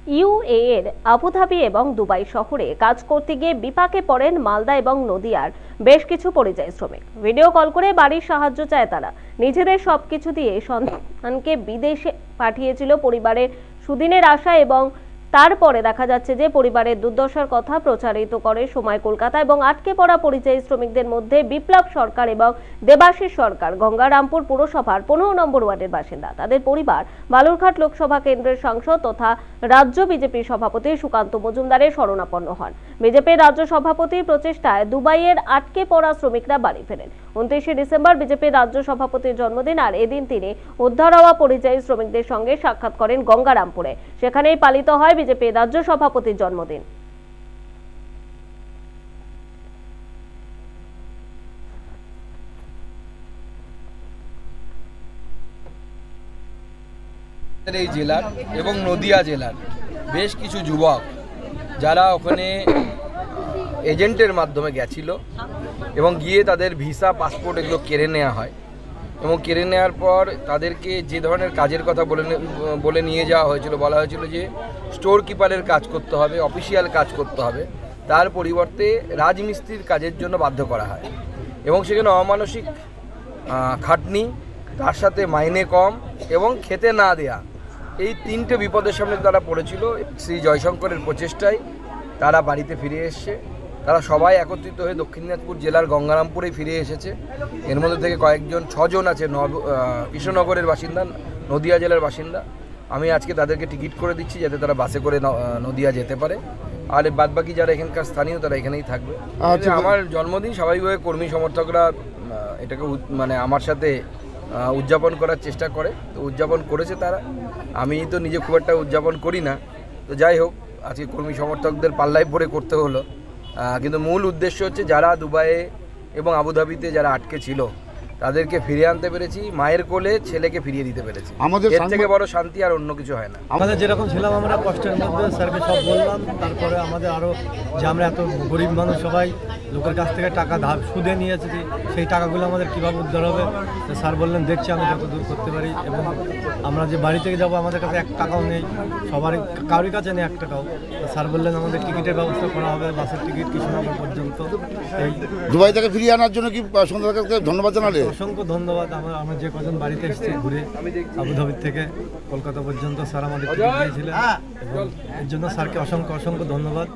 UAE এর Abu Dhabi এবং Dubai শহরে কাজ করতে গিয়ে বিপাকে পড়েন মালদা এবং নদিয়ার বেশ কিছু পরিযায়ী শ্রমিক। ভিডিও কল করে বাড়ির সাহায্য চায় তারা। নিজেদের সবকিছু দিয়ে সন্তানকে বিদেশে পাঠিয়েছিল পরিবারের সুদিনের আশা, এবং তারপরে দেখা যাচ্ছে যে পরিবারের দুর্দশার কথা প্রচারিত করে সময় কলকাতা এবং আটকে পড়া পরিযায়ী শ্রমিকদের মধ্যে বিপ্লব সরকার এবং দেবাশিস সরকার গঙ্গারামপুর পুরসভার 15 নম্বর ওয়ার্ডের বাসিন্দা। তাদের পরিবার বালুরঘাট লোকসভা কেন্দ্রের সাংসদ তথা রাজ্য বিজেপি সভাপতি সুকান্ত মজুমদারের শরণাপন্ন হন। বিজেপির রাজ্য সভাপতির প্রচেষ্টায় দুবাইয়ের আটকে পড়া শ্রমিকরা বাড়ি ফেরেন। 29 ডিসেম্বর বিজেপির রাজ্য সভাপতির জন্মদিন, আর এদিন তিনি উদ্ধার হওয়া পরিযায়ী শ্রমিকদের সঙ্গে সাক্ষাৎ করেন গঙ্গারামপুরে। সেখানেই পালিত হয় বিজেপির রাজ্য সভাপতির জন্মদিন। এই জেলার এবং নদিয়া জেলার বেশ কিছু যুবক যারা ওখানে এজেন্টের মাধ্যমে গেছিল এবং গিয়ে তাদের ভিসা পাসপোর্ট এগুলো কেড়ে নেওয়া হয়, এবং কেড়ে নেওয়ার পর তাদেরকে যে ধরনের কাজের কথা বলে নিয়ে যাওয়া হয়েছিল, বলা হয়েছিল যে স্টোর কিপারের কাজ করতে হবে, অফিসিয়াল কাজ করতে হবে, তার পরিবর্তে রাজমিস্ত্রির কাজের জন্য বাধ্য করা হয় এবং সেখানে অমানসিক খাটনি, তার সাথে মাইনে কম এবং খেতে না দেয়া, এই তিনটে বিপদের সামনে তারা পড়েছিল। শ্রী জয়শঙ্করের প্রচেষ্টায় তারা বাড়িতে ফিরে এসছে। তারা সবাই একত্রিত হয়ে দক্ষিণ দিনাজপুর জেলার গঙ্গারামপুরে ফিরে এসেছে। এর মধ্যে থেকে কয়েকজন 6 জন আছে কৃষ্ণনগরের বাসিন্দা, নদিয়া জেলার বাসিন্দা। আমি আজকে তাদেরকে টিকিট করে দিচ্ছি যাতে তারা বাসে করে নদিয়া যেতে পারে, আর বাদবাকি যারা এখানকার স্থানীয় তারা এখানেই থাকবে। আমার জন্মদিন স্বাভাবিকভাবে কর্মী সমর্থকরা এটাকে মানে আমার সাথে উদযাপন করার চেষ্টা করে, তো উদযাপন করেছে তারা। আমি তো নিজে খুব একটা উদযাপন করি না, তো যাই হোক আজকে কর্মী সমর্থকদের পাল্লায় পড়ে করতে হলো। কিন্তু মূল উদ্দেশ্য হচ্ছে যারা দুবাইয়ে এবং আবুধাবিতে যারা আটকে ছিল তাদেরকে ফিরিয়ে আনতে পেরেছি, মায়ের কোলে ছেলেকে ফিরিয়ে দিতে পেরেছি। আমাদের এর থেকে বড় শান্তি আর অন্য কিছু হয় না। আমাদের যেরকম ছিলাম আমরা কষ্টের মধ্যে, স্যারকে সব বললাম। তারপরে আমাদের আরও যে আমরা এত গরিব মানুষ সবাই লোকের কাছ থেকে টাকা ধার সুদে নিয়েছি, সেই টাকাগুলো আমাদের কীভাবে উদ্ধার হবে, তো স্যার বললেন দেখছি আমি যত দূর করতে পারি। এবং আমরা যে বাড়ি থেকে যাবো আমাদের কাছে 1 টাকাও নেই, সবারই কারোর কাছে নেই 1 টাকাও। স্যার বললেন আমাদের টিকিটের ব্যবস্থা করা হবে, বাসের টিকিট কৃষ্ণনগর পর্যন্ত। এই দুবাই থেকে ফিরিয়ে আনার জন্য কি সন্ধ্যাকে ধন্যবাদ জানালে? অসংখ্য ধন্যবাদ। আমরা যে কজন বাড়িতে এসেছি ঘুরে আবুধাবির থেকে কলকাতা পর্যন্ত, স্যার আমাদের টিকিট দিয়েছিলেন এবং এর জন্য স্যারকে অসংখ্য ধন্যবাদ।